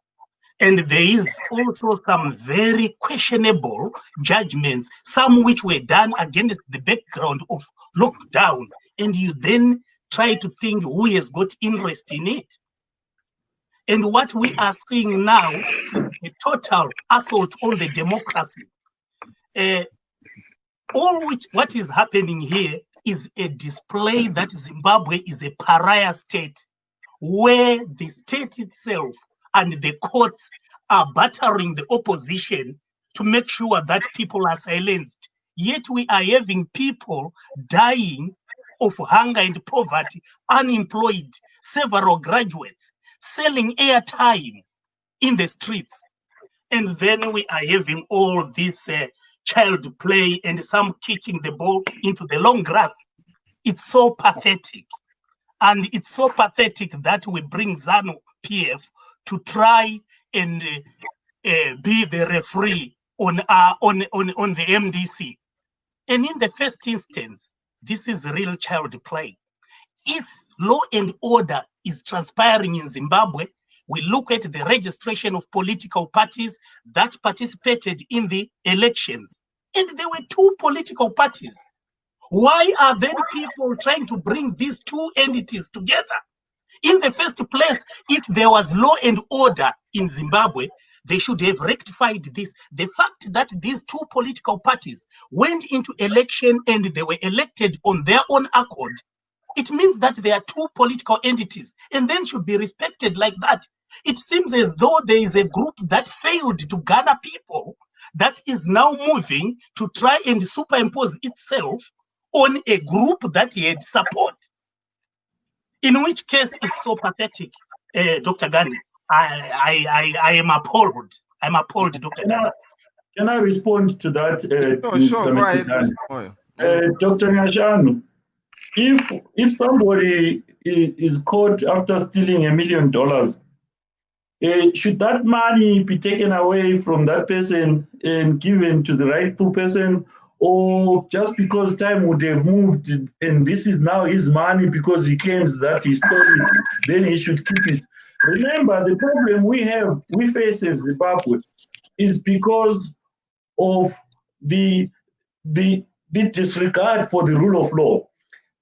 and there is also some very questionable judgments, some which were done against the background of lockdown, and you then try to think who has got interest in it. And what we are seeing now is a total assault on the democracy. What is happening here is a display that Zimbabwe is a pariah state, where the state itself and the courts are battering the opposition to make sure that people are silenced. Yet we are having people dying of hunger and poverty, unemployed, several graduates, selling airtime in the streets. And then we are having all this child play and some kicking the ball into the long grass. It's so pathetic. And it's so pathetic that we bring ZANU-PF to try and be the referee on the MDC. And in the first instance, this is real child play. If law and order is transpiring in Zimbabwe, we look at the registration of political parties that participated in the elections. And there were 2 political parties. Why are then people trying to bring these 2 entities together? In the first place, if there was law and order in Zimbabwe, they should have rectified this. The fact that these 2 political parties went into election and they were elected on their own accord, it means that there are 2 political entities and then should be respected like that. It seems as though there is a group that failed to gather people that is now moving to try and superimpose itself on a group that had support. In which case, it's so pathetic, Dr. Gandhi. I am appalled. I'm appalled, Dr. Gandhi. Can I respond to that, Sure, go ahead, Mr. Dr. Nyashanu, if somebody is caught after stealing $1 million, should that money be taken away from that person and given to the rightful person? Or just because time would have moved and this is now his money because he claims that he stole it, then he should keep it? Remember, the problem we face as Zimbabwe is because of the disregard for the rule of law.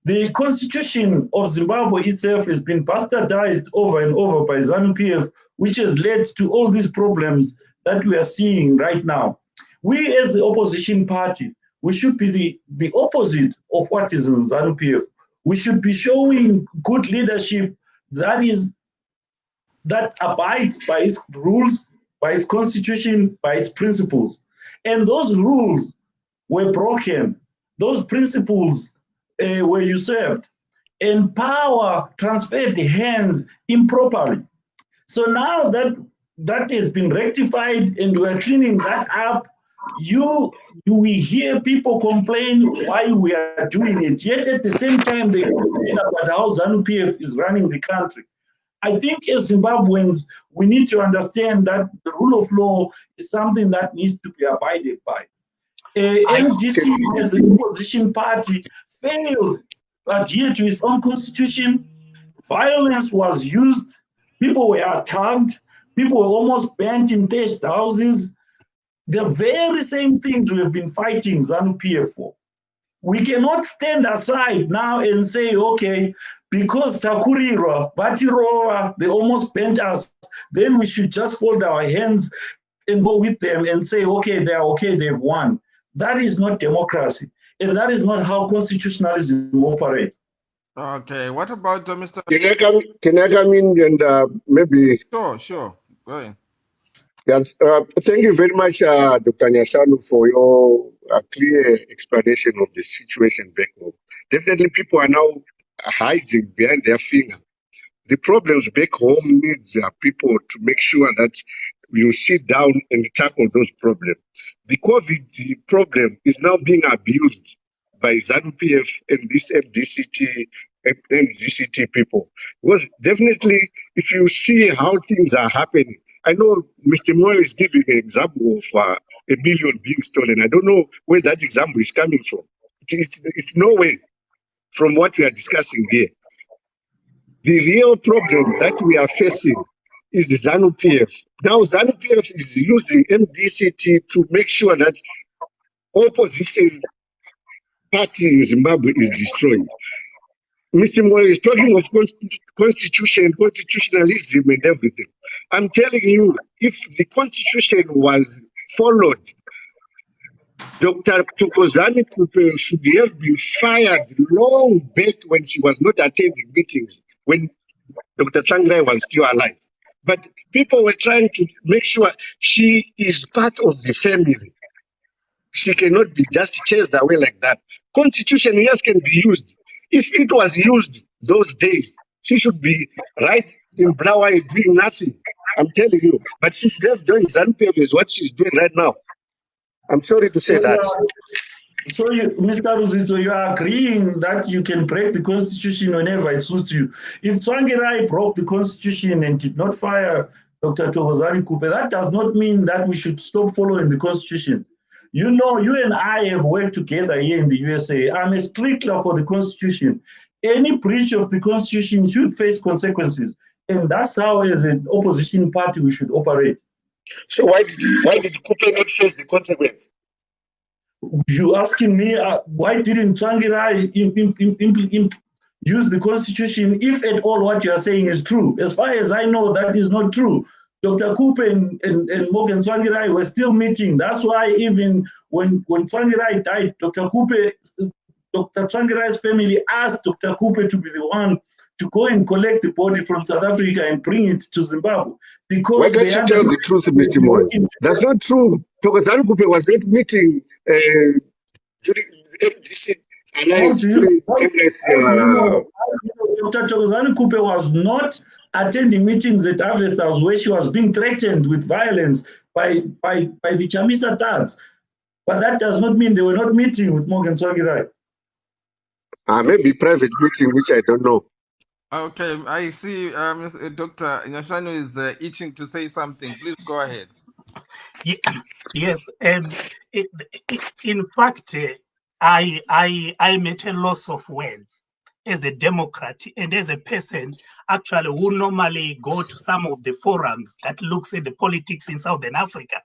The constitution of Zimbabwe itself has been bastardized over and over by ZANU-PF, which has led to all these problems that we are seeing right now. We as the opposition party, we should be the opposite of what is in ZANU-PF. We should be showing good leadership that abides by its rules, by its constitution, by its principles. And those rules were broken. Those principles were usurped. And power transferred the hands improperly. So now that has been rectified and we're cleaning that up, we hear people complain why we are doing it, yet at the same time they complain about how ZANU-PF is running the country. I think as Zimbabweans, we need to understand that the rule of law is something that needs to be abided by. MDC as the opposition party failed to adhere to its own constitution. Violence was used, people were attacked, people were almost burnt in thatched houses. The very same things we have been fighting ZANU-PF for. We cannot stand aside now and say, okay, because Takurirwa, Batirova, they almost bent us, then we should just fold our hands and go with them and say, okay, they've won. That is not democracy. And that is not how constitutionalism operates. Okay, what about Mr. Can I come in and maybe... Sure, go ahead. Yes, thank you very much, Dr. Nyashanu, for your clear explanation of the situation back home. Definitely people are now hiding behind their finger. The problems back home needs people to make sure that you sit down and tackle those problems. The COVID problem is now being abused by ZANU-PF and this MDCT people. Because definitely, if you see how things are happening, I know Mr. Moyo is giving an example of $1 billion being stolen. I don't know where that example is coming from. It's nowhere from what we are discussing here. The real problem that we are facing is the ZANU-PF. Now ZANU-PF is using MDCT to make sure that opposition party in Zimbabwe is destroyed. Mr. Moyo is talking of constitution, constitutionalism and everything. I'm telling you, if the constitution was followed, Dr. Thokozani Kupe should have been fired long back when she was not attending meetings, when Dr. Tsvangirai was still alive. But people were trying to make sure she is part of the family. She cannot be just chased away like that. Constitution, yes, can be used. If it was used those days, she should be right in Blaawai doing nothing. I'm telling you. But she's just doing ZANU-PF is what she's doing right now. I'm sorry to say that. So, Mr. Ruzito, you are agreeing that you can break the constitution whenever it suits you. If Tsvangirai broke the constitution and did not fire Dr. Thokozani Kupe, that does not mean that we should stop following the constitution. You know, you and I have worked together here in the USA. I'm a stickler for the constitution. any breach of the constitution should face consequences. And that's how, as an opposition party, we should operate. So why did Kupe not face the consequence? You asking me why didn't Tsvangirai use the constitution, if at all what you are saying is true? As far as I know, that is not true. Dr. Kupe and Morgan Tsvangirai were still meeting. That's why even when Tsvangirai died, Dr. Tsvangirai's family asked Dr. Kupe to be the one to go and collect the body from South Africa and bring it to Zimbabwe. Because why don't you tell the truth, Mr. Moyo? That's not true. Dr. Kupe was not meeting during the FDC alliance. Dr. Thokozani Kupe was not attending meetings at Harvest House where she was being threatened with violence by the Chamisa thugs. But that does not mean they were not meeting with Morgan Tsvangirai. Maybe private meeting, which I don't know. Okay, I see Dr. Nyashanu is itching to say something. Please go ahead. Yes, in fact, I'm at a loss of words as a Democrat and as a person actually who normally go to some of the forums that looks at the politics in Southern Africa.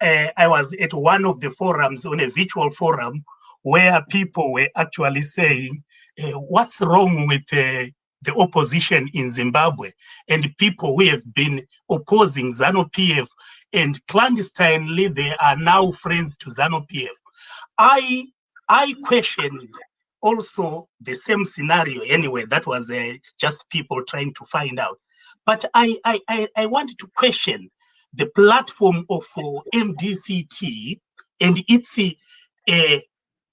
I was at one of the forums, on a virtual forum, where people were actually saying, what's wrong with the opposition in Zimbabwe, and people who have been opposing ZANU-PF, and clandestinely they are now friends to ZANU-PF. I questioned also the same scenario anyway. That was just people trying to find out. But I wanted to question the platform of MDCT and its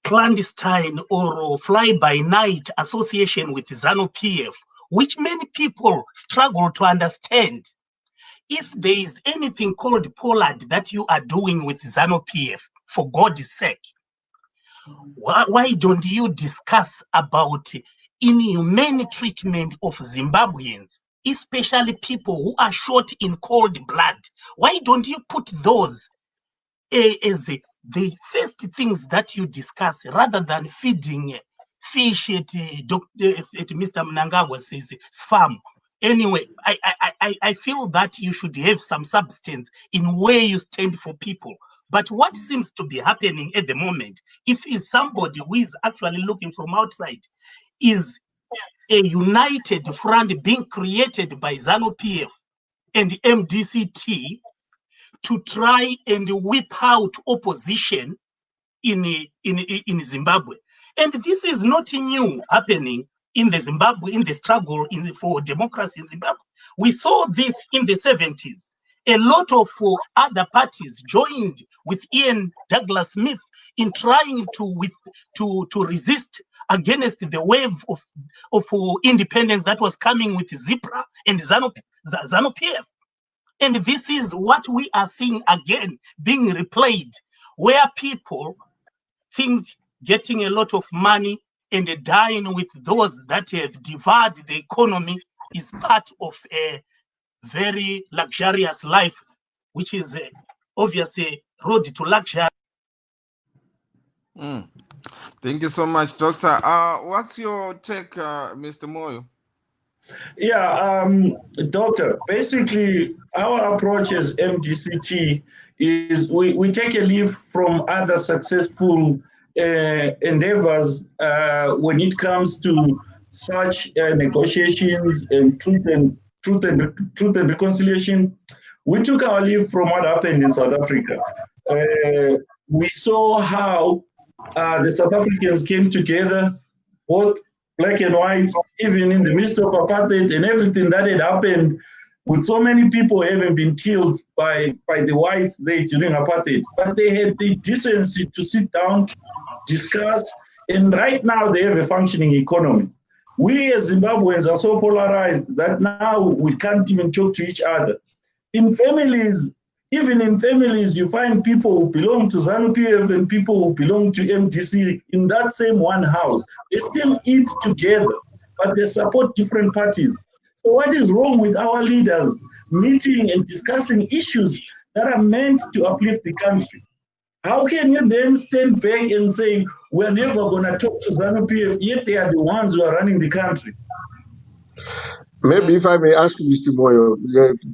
clandestine or fly-by-night association with ZANU-PF, which many people struggle to understand. If there is anything called Pollard that you are doing with ZANU-PF, for God's sake, why don't you discuss about inhumane treatment of Zimbabweans, especially people who are shot in cold blood? Why don't you put those as the first things that you discuss, rather than feeding fish at Mr. Mnangagwa's farm? Anyway, I feel that you should have some substance in where you stand for people. But what seems to be happening at the moment, if it's somebody who is actually looking from outside, is a united front being created by ZANU-PF and MDCT to try and whip out opposition in Zimbabwe. And this is not new happening in the Zimbabwe, in the struggle for democracy in Zimbabwe. We saw this in the 70s. A lot of other parties joined with Ian Douglas Smith in trying to resist against the wave of independence that was coming with ZIPRA and ZANU-PF. And this is what we are seeing again being replayed, where people think getting a lot of money and dying with those that have devoured the economy is part of a very luxurious life, which is obviously road to luxury. Thank you so much, Doctor. What's your take, Mr. Moyo? Yeah, Doctor, basically our approach as MDCT is we take a leaf from other successful endeavors when it comes to such negotiations and truth and reconciliation. We took our leave from what happened in South Africa. We saw how the South Africans came together, both black and white, even in the midst of apartheid and everything that had happened, with so many people having been killed by the whites there during apartheid. But they had the decency to sit down, discuss, and right now they have a functioning economy. We as Zimbabweans are so polarized that now we can't even talk to each other. In families, even in families, you find people who belong to ZANU-PF and people who belong to MDC in that same one house. They still eat together, but they support different parties. So what is wrong with our leaders meeting and discussing issues that are meant to uplift the country? How can you then stand back and say, we're never going to talk to ZANU-PF, yet they are the ones who are running the country? Maybe if I may ask Mr. Moyo,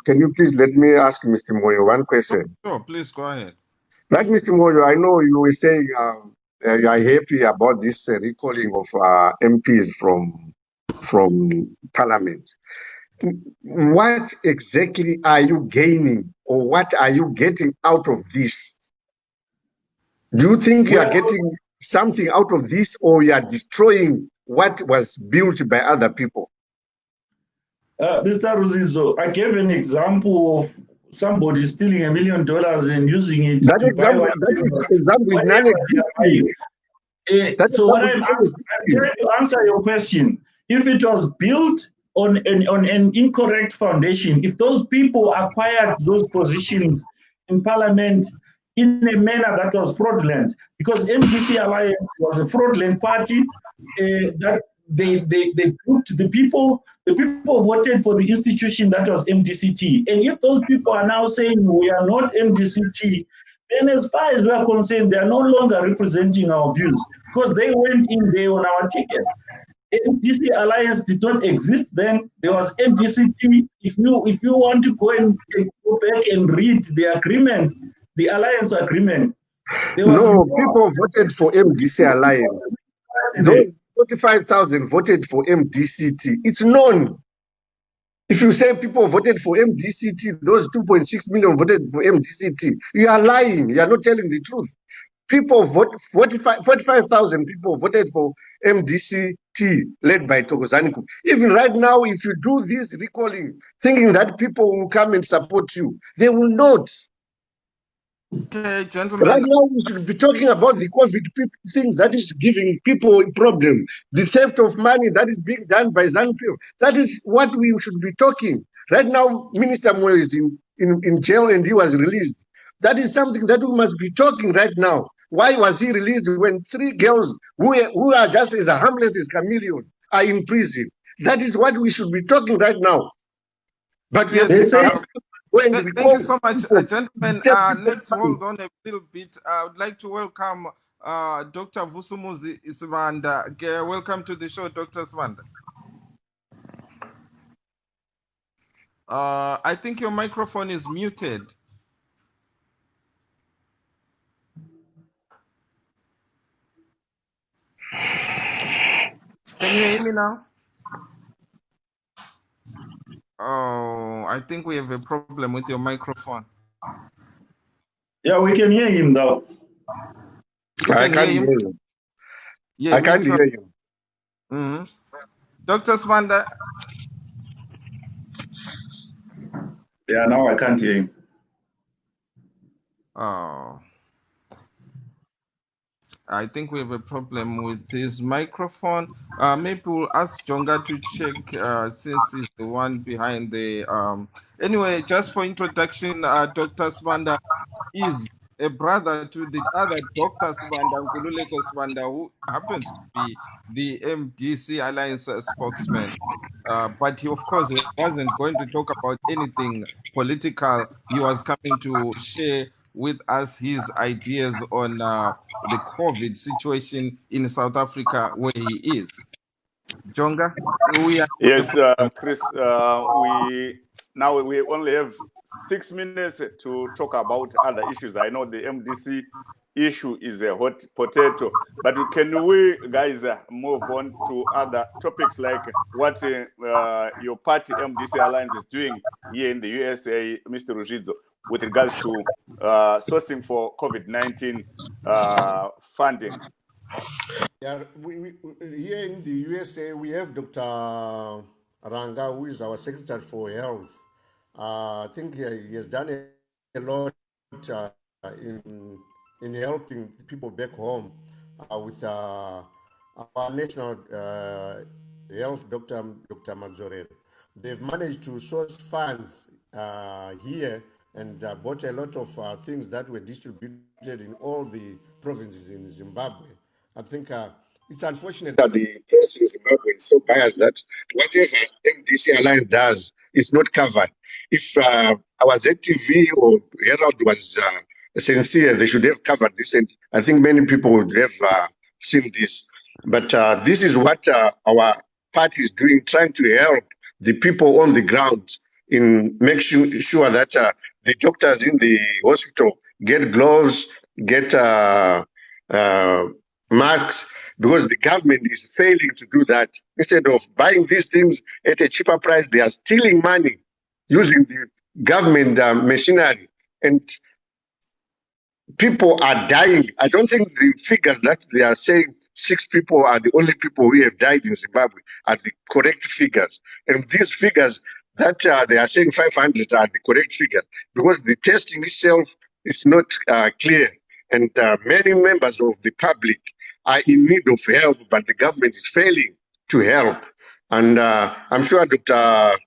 can you please let me ask Mr. Moyo one question? Sure, please go ahead. Right, Mr. Moyo, I know you were saying you are happy about this recalling of MPs from Parliament. What exactly are you gaining, or what are you getting out of this? Do you think you are getting something out of this, or you are destroying what was built by other people? Mr. Ruzizo, I gave an example of somebody stealing $1 million and using it That to example, buy that example is non-existing. so what I'm trying to answer your question, if it was built on an incorrect foundation, if those people acquired those positions in parliament in a manner that was fraudulent, because MDC Alliance was a fraudulent party, that they grouped the people voted for the institution that was MDCT. And if those people are now saying we are not MDCT, then as far as we are concerned, they are no longer representing our views, because they went in there on our ticket. MDC Alliance did not exist then. There was MDCT. If you want to go and go back and read the agreement, the alliance agreement, people voted for MDC Alliance. Those 45,000 voted for MDCT. It's known. If you say people voted for MDCT, those 2.6 million voted for MDCT, you are lying. You are not telling the truth. People 45,000 people voted for MDCT led by Thokozani. Even right now, if you do this recalling, thinking that people will come and support you, they will not. Okay, gentlemen. Right now, we should be talking about the COVID thing that is giving people a problem. The theft of money that is being done by ZANU-PF. That is what we should be talking. Right now, Minister Moyo is in jail and he was released. That is something that we must be talking right now. Why was he released when 3 girls who are just as harmless as chameleon are in prison? That is what we should be talking right now. But we have Thank you so much, gentlemen. Let's hold on a little bit. I would like to welcome Dr. Vusumuzi Isvanda. Welcome to the show, Dr. Isvanda. I think your microphone is muted. Can you hear me now? Oh, I think we have a problem with your microphone. Yeah, we can hear him though. I can't hear him. Yeah, I can't hear him. Mm-hmm. Dr. Swanda. Yeah, now I can't hear him. Oh. I think we have a problem with his microphone. Maybe we'll ask Jonga to check since he's the one behind the. Anyway, just for introduction, Dr. Swanda is a brother to the other Dr. Swanda, Nkululeko Swanda, who happens to be the MDC Alliance spokesman. But he, of course, wasn't going to talk about anything political. He was coming to share with us his ideas on the COVID situation in South Africa, where he is. Jonga, we are. Yes, Chris. We only have 6 minutes to talk about other issues. I know the MDC issue is a hot potato, but can we guys move on to other topics like what your party MDC Alliance is doing here in the USA, Mr. Ruzizo, with regards to sourcing for COVID-19 funding? Yeah, we here in the USA, we have Dr. Ranga, who is our Secretary for Health. I think he has done a lot in helping people back home with our national health Dr. Magzorel. They've managed to source funds here and bought a lot of things that were distributed in all the provinces in Zimbabwe. I think it's unfortunate that the press in Zimbabwe is so biased that whatever MDC Alliance does is not covered. If our ZTV or Herald was sincere, they should have covered this, and I think many people would have seen this. But this is what our party is doing, trying to help the people on the ground in making sure that the doctors in the hospital get gloves, get masks, because the government is failing to do that. Instead of buying these things at a cheaper price, they are stealing money using the government machinery, and people are dying. I don't think the figures that they are saying 6 people are the only people who have died in Zimbabwe are the correct figures. And these figures that they are saying 500 are the correct figures, because the testing itself is not clear. And many members of the public are in need of help, but the government is failing to help. And I'm sure Dr.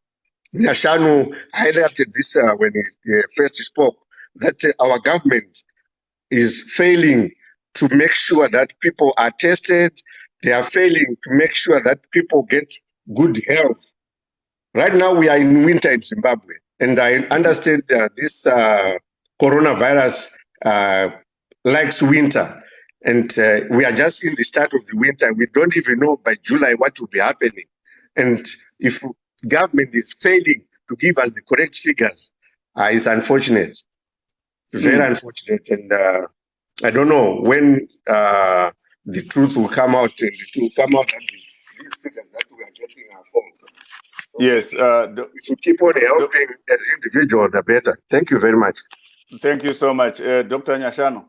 Nyashanu highlighted this when he first spoke, that our government is failing to make sure that people are tested. They are failing to make sure that people get good health. Right now, we are in winter in Zimbabwe, and I understand this coronavirus likes winter, and we are just in the start of the winter. We don't even know by July what will be happening. And if government is failing to give us the correct figures, it's unfortunate. Very unfortunate, and I don't know when the truth will come out, and it will come out that these figures that we are getting are false. So Yes. if we keep on helping as individuals, the better. Thank you very much. Thank you so much. Dr. Nyashano.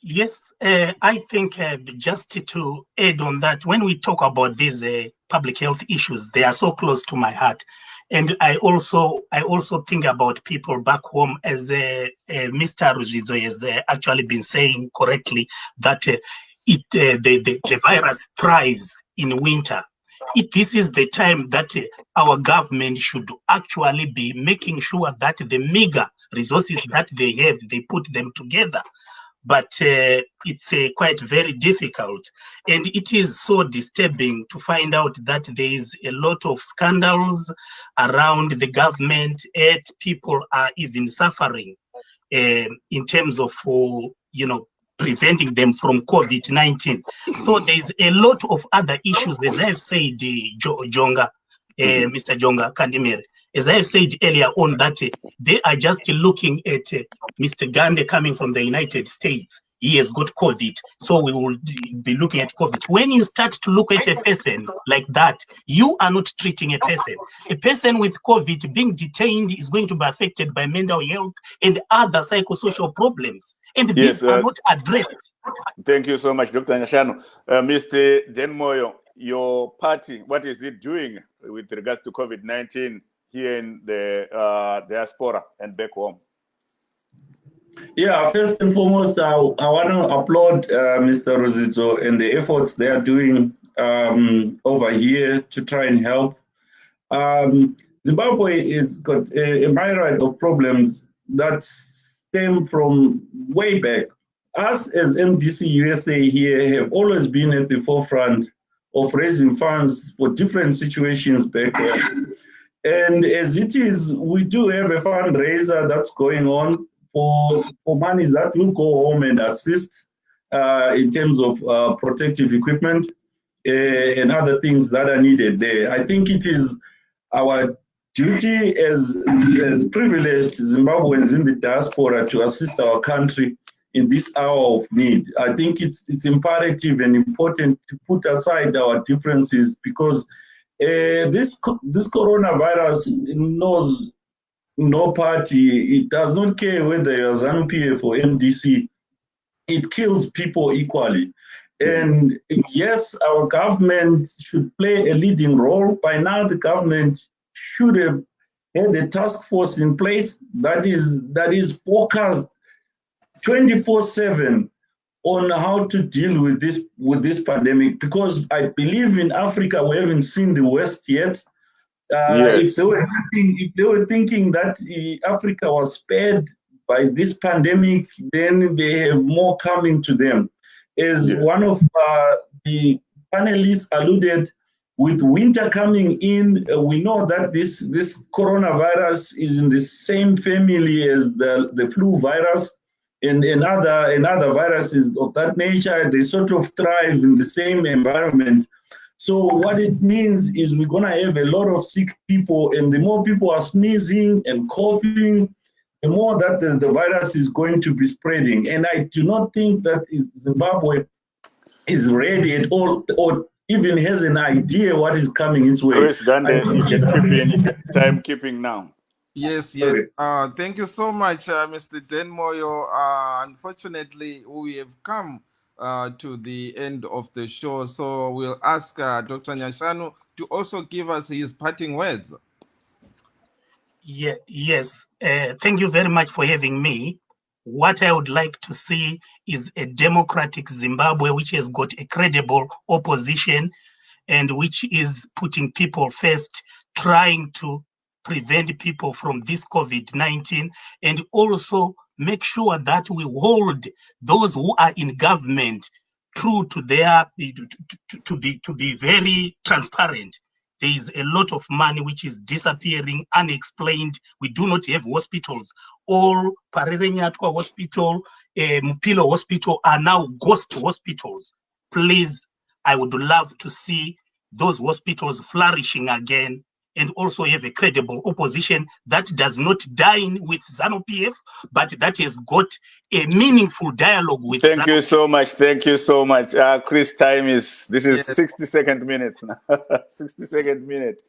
Yes, I think just to add on that, when we talk about these public health issues, they are so close to my heart. And I also think about people back home, as Mr. Ruzizo has actually been saying correctly, that the virus thrives in winter. This is the time that our government should actually be making sure that the meager resources that they have, they put them together. But it's quite very difficult, and it is so disturbing to find out that there is a lot of scandals around the government, and people are even suffering in terms of preventing them from COVID-19. So there's a lot of other issues, as I've said, Jonga, Mr. Jonga Kandimere. As I have said earlier on, that they are just looking at Mr. Gandhi coming from the United States. He has got COVID, so we will be looking at COVID. When you start to look at a person like that, you are not treating a person. A person with COVID being detained is going to be affected by mental health and other psychosocial problems, and these are not addressed. Thank you so much, Dr. Nyashano. Mr. Denmoyo, your party, what is it doing with regards to COVID-19 here in the diaspora and back home? Yeah, first and foremost, I want to applaud Mr. Ruzizo and the efforts they are doing over here to try and help. Zimbabwe has got a myriad of problems that stem from way back. Us as MDC USA here have always been at the forefront of raising funds for different situations back there. And as it is, we do have a fundraiser that's going on for monies that will go home and assist in terms of protective equipment and other things that are needed there. I think it is our duty as privileged Zimbabweans in the diaspora to assist our country in this hour of need. I think it's imperative and important to put aside our differences, because this coronavirus knows no party. It does not care whether you're ZANU-PF or MDC. It kills people equally. And yes, our government should play a leading role. By now, the government should have had a task force in place that is focused 24/7 on how to deal with this pandemic, because I believe in Africa we haven't seen the worst yet. If they were thinking that Africa was spared by this pandemic, then they have more coming to them. As one of the panelists alluded, with winter coming in, we know that this coronavirus is in the same family as the flu virus and other viruses of that nature. They sort of thrive in the same environment. So what it means is we're going to have a lot of sick people, and the more people are sneezing and coughing, the more that the virus is going to be spreading. And I do not think that Zimbabwe is ready at all, or even has an idea what is coming its way. Chris Gande, you can chip in timekeeping now. Yes. Okay. Thank you so much, Mr. Denmoyo. Unfortunately, we have come to the end of the show, so we'll ask Dr. Nyashanu to also give us his parting words. Yes. Thank you very much for having me. What I would like to see is a democratic Zimbabwe which has got a credible opposition and which is putting people first, trying to prevent people from this COVID-19, and also make sure that we hold those who are in government true to their to be very transparent. There is a lot of money which is disappearing unexplained. We do not have hospitals. All Parerenyatwa Hospital, Mpilo Hospital are now ghost hospitals. Please, I would love to see those hospitals flourishing again, and also have a credible opposition that does not dine with ZANU-PF, but that has got a meaningful dialogue with Thank you so much. Thank you so much. Chris, this is Yes. 60-second minutes now. 60-second minute.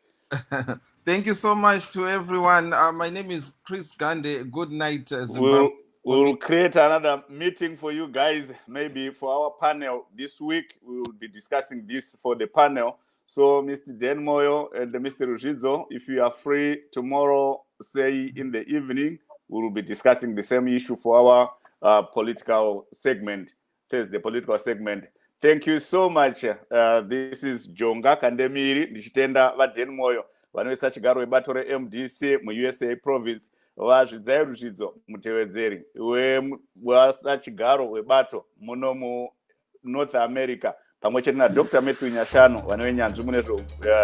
Thank you so much to everyone. My name is Chris Gande. Good night, Zimbabwe. We'll create another meeting for you guys, maybe for our panel this week. We will be discussing this for the panel. So, Mr. Denmoyo and Mr. Rujidzo, if you are free tomorrow, say in the evening, we will be discussing the same issue for our political segment, Thursday political segment. Thank you so much. This is Jonga Kandemiri, Ndichitenda vaDenmoyo, vanoisa chigaro vebato reMDC muUSA province. Vazvidzai Rujidzo mutevedzeri wasa chigaro webato muno muNorth America, pamwe chete naDr. Matthew Nyashanu vane nyanzvi mune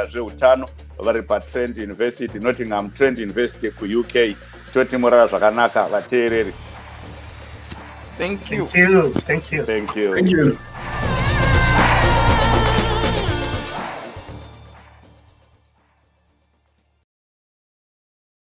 zveutano vari paTrent University, Nottingham Trent University kuUK. Toti morara zvakanaka vateereri. Thank you. Thank you. Thank you.